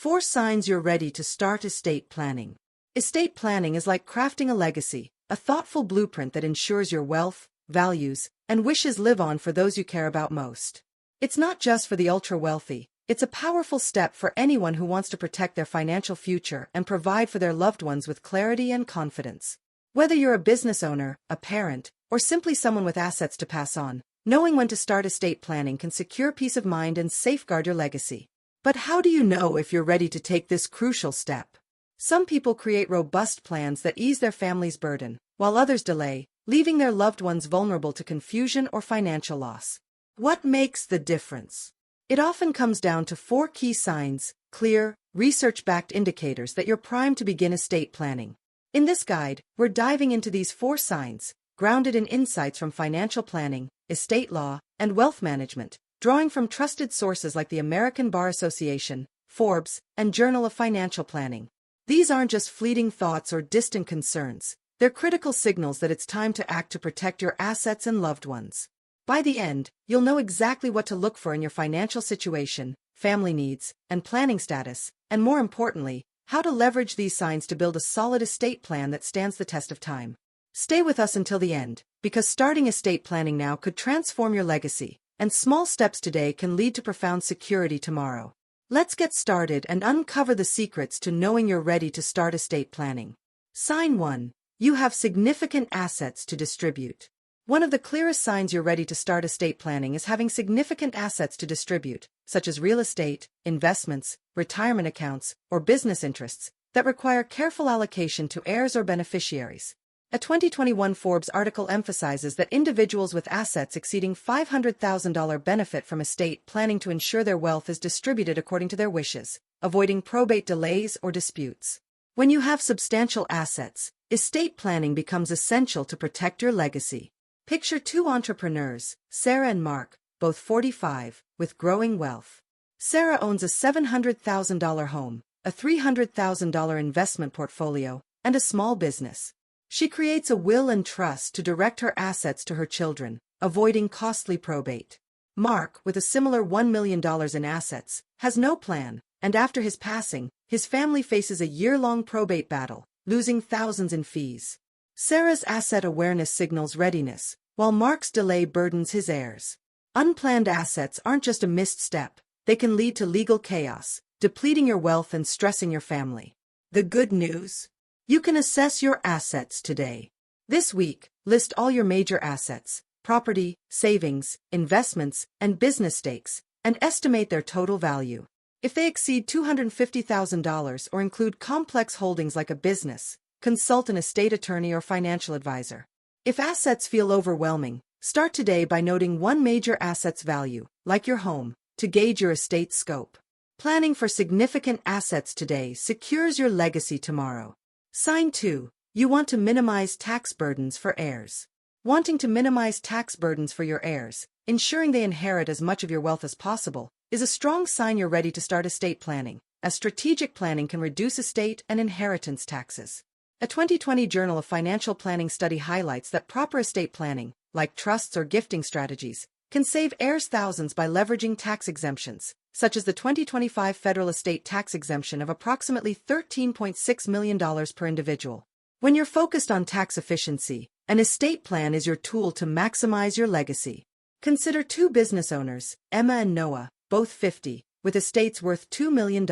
4 signs you're ready to start estate planning. Estate planning is like crafting a legacy, a thoughtful blueprint that ensures your wealth, values, and wishes live on for those you care about most. It's not just for the ultra-wealthy, it's a powerful step for anyone who wants to protect their financial future and provide for their loved ones with clarity and confidence. Whether you're a business owner, a parent, or simply someone with assets to pass on, knowing when to start estate planning can secure peace of mind and safeguard your legacy. But how do you know if you're ready to take this crucial step? Some people create robust plans that ease their family's burden, while others delay, leaving their loved ones vulnerable to confusion or financial loss. What makes the difference? It often comes down to 4 key signs, clear, research-backed indicators that you're primed to begin estate planning. In this guide, we're diving into these 4 signs, grounded in insights from financial planning, estate law, and wealth management, drawing from trusted sources like the American Bar Association, Forbes, and Journal of Financial Planning. These aren't just fleeting thoughts or distant concerns. They're critical signals that it's time to act to protect your assets and loved ones. By the end, you'll know exactly what to look for in your financial situation, family needs, and planning status, and more importantly, how to leverage these signs to build a solid estate plan that stands the test of time. Stay with us until the end, because starting estate planning now could transform your legacy, and small steps today can lead to profound security tomorrow. Let's get started and uncover the secrets to knowing you're ready to start estate planning. Sign 1. You have significant assets to distribute. One of the clearest signs you're ready to start estate planning is having significant assets to distribute, such as real estate, investments, retirement accounts, or business interests, that require careful allocation to heirs or beneficiaries. A 2021 Forbes article emphasizes that individuals with assets exceeding $500,000 benefit from estate planning to ensure their wealth is distributed according to their wishes, avoiding probate delays or disputes. When you have substantial assets, estate planning becomes essential to protect your legacy. Picture 2 entrepreneurs, Sarah and Mark, both 45, with growing wealth. Sarah owns a $700,000 home, a $300,000 investment portfolio, and a small business. She creates a will and trust to direct her assets to her children, avoiding costly probate. Mark, with a similar $1 million in assets, has no plan, and after his passing, his family faces a year-long probate battle, losing thousands in fees. Sarah's asset awareness signals readiness, while Mark's delay burdens his heirs. Unplanned assets aren't just a missed step, they can lead to legal chaos, depleting your wealth and stressing your family. The good news? You can assess your assets today. This week, list all your major assets, property, savings, investments, and business stakes, and estimate their total value. If they exceed $250,000 or include complex holdings like a business, consult an estate attorney or financial advisor. If assets feel overwhelming, start today by noting one major asset's value, like your home, to gauge your estate scope. Planning for significant assets today secures your legacy tomorrow. Sign 2. You want to minimize tax burdens for heirs. Wanting to minimize tax burdens for your heirs, ensuring they inherit as much of your wealth as possible, is a strong sign you're ready to start estate planning, as strategic planning can reduce estate and inheritance taxes. A 2020 Journal of Financial Planning study highlights that proper estate planning, like trusts or gifting strategies, can save heirs thousands by leveraging tax exemptions, such as the 2025 federal estate tax exemption of approximately $13.6 million per individual. When you're focused on tax efficiency, an estate plan is your tool to maximize your legacy. Consider 2 business owners, Emma and Noah, both 50, with estates worth $2 million.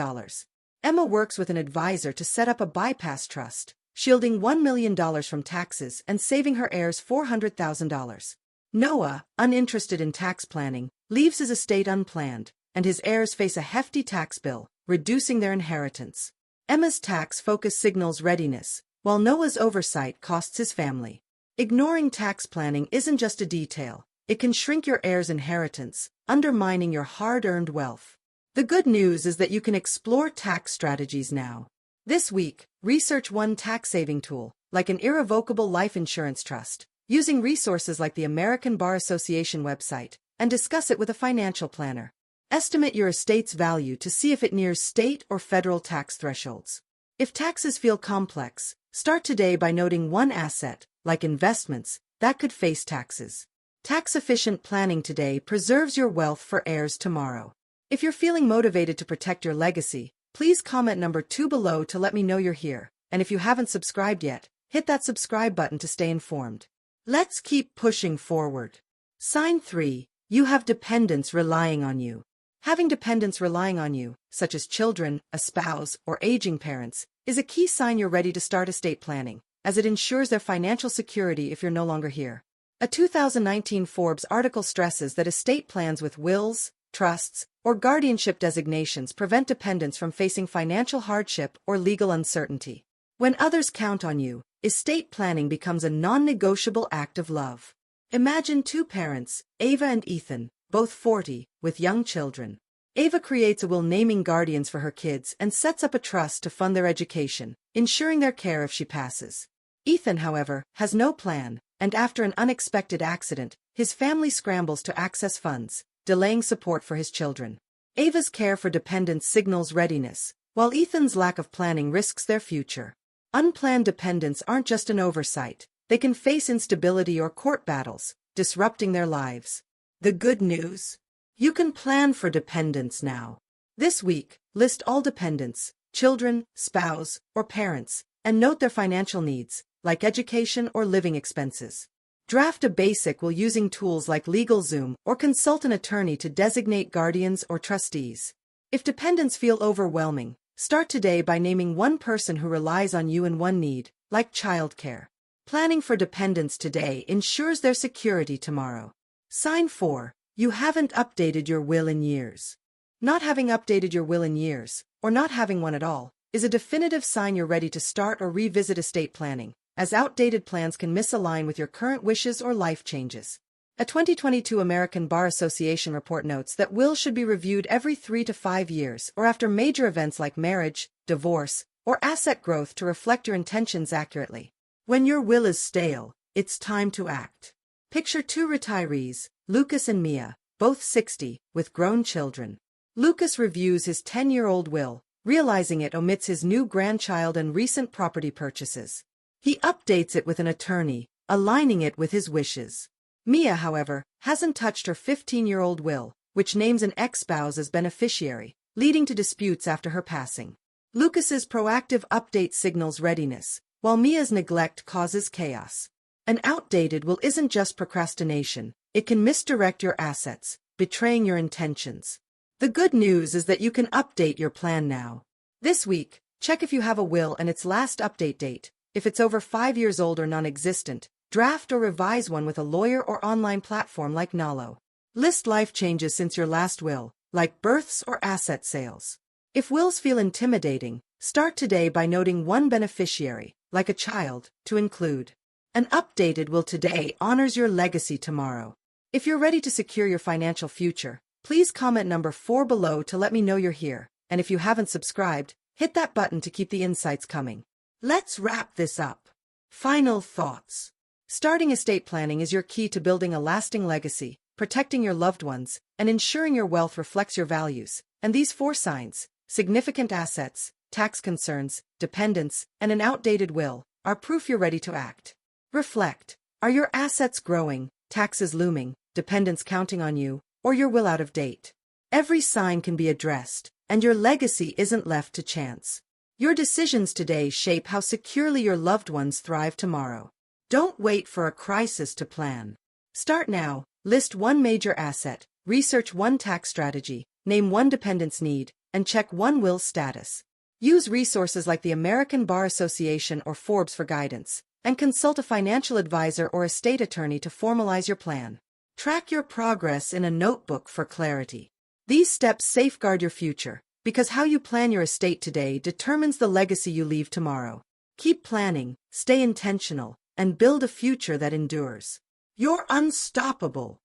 Emma works with an advisor to set up a bypass trust, shielding $1 million from taxes and saving her heirs $400,000. Noah, uninterested in tax planning, leaves his estate unplanned, and his heirs face a hefty tax bill, reducing their inheritance. Emma's tax focus signals readiness, while Noah's oversight costs his family. Ignoring tax planning isn't just a detail, it can shrink your heirs' inheritance, undermining your hard-earned wealth. The good news is that you can explore tax strategies now. This week, research one tax-saving tool, like an irrevocable life insurance trust, using resources like the American Bar Association website, and discuss it with a financial planner. Estimate your estate's value to see if it nears state or federal tax thresholds. If taxes feel complex, start today by noting one asset, like investments, that could face taxes. Tax-efficient planning today preserves your wealth for heirs tomorrow. If you're feeling motivated to protect your legacy, Please comment number 2 below to let me know you're here, and if you haven't subscribed yet, hit that subscribe button to stay informed. Let's keep pushing forward. Sign 3. You have dependents relying on you. Having dependents relying on you, such as children, a spouse, or aging parents, is a key sign you're ready to start estate planning, as it ensures their financial security if you're no longer here. A 2019 Forbes article stresses that estate plans with wills, trusts, or guardianship designations prevent dependents from facing financial hardship or legal uncertainty. When others count on you, estate planning becomes a non-negotiable act of love. Imagine two parents, Ava and Ethan, both 40, with young children. Ava creates a will naming guardians for her kids and sets up a trust to fund their education, ensuring their care if she passes. Ethan, however, has no plan, and after an unexpected accident, his family scrambles to access funds, delaying support for his children. Ava's care for dependents signals readiness, while Ethan's lack of planning risks their future. Unplanned dependents aren't just an oversight, they can face instability or court battles, disrupting their lives. The good news? You can plan for dependents now. This week, list all dependents, children, spouse, or parents, and note their financial needs, like education or living expenses. Draft a basic will using tools like LegalZoom or consult an attorney to designate guardians or trustees. If dependents feel overwhelming, start today by naming one person who relies on you in one need, like childcare. Planning for dependents today ensures their security tomorrow. Sign 4. You haven't updated your will in years. Not having updated your will in years, or not having one at all, is a definitive sign you're ready to start or revisit estate planning, as outdated plans can misalign with your current wishes or life changes. A 2022 American Bar Association report notes that wills should be reviewed every 3 to 5 years or after major events like marriage, divorce, or asset growth to reflect your intentions accurately. When your will is stale, it's time to act. Picture two retirees, Lucas and Mia, both 60, with grown children. Lucas reviews his 10-year-old will, realizing it omits his new grandchild and recent property purchases. He updates it with an attorney, aligning it with his wishes. Mia, however, hasn't touched her 15-year-old will, which names an ex-spouse as beneficiary, leading to disputes after her passing. Lucas's proactive update signals readiness, while Mia's neglect causes chaos. An outdated will isn't just procrastination, it can misdirect your assets, betraying your intentions. The good news is that you can update your plan now. This week, check if you have a will and its last update date. If it's over 5 years old or non-existent, draft or revise one with a lawyer or online platform like Nalo. List life changes since your last will, like births or asset sales. If wills feel intimidating, start today by noting one beneficiary, like a child, to include. An updated will today honors your legacy tomorrow. If you're ready to secure your financial future, please comment number 4 below to let me know you're here, and if you haven't subscribed, hit that button to keep the insights coming. Let's wrap this up. Final thoughts. Starting estate planning is your key to building a lasting legacy, protecting your loved ones, and ensuring your wealth reflects your values. And these 4 signs, significant assets, tax concerns, dependents, and an outdated will, are proof you're ready to act. Reflect. Are your assets growing, taxes looming, dependents counting on you, or your will out of date? Every sign can be addressed, and your legacy isn't left to chance. Your decisions today shape how securely your loved ones thrive tomorrow. Don't wait for a crisis to plan. Start now, list one major asset, research one tax strategy, name one dependent's need, and check one will's status. Use resources like the American Bar Association or Forbes for guidance, and consult a financial advisor or estate attorney to formalize your plan. Track your progress in a notebook for clarity. These steps safeguard your future, because how you plan your estate today determines the legacy you leave tomorrow. Keep planning, stay intentional, and build a future that endures. You're unstoppable.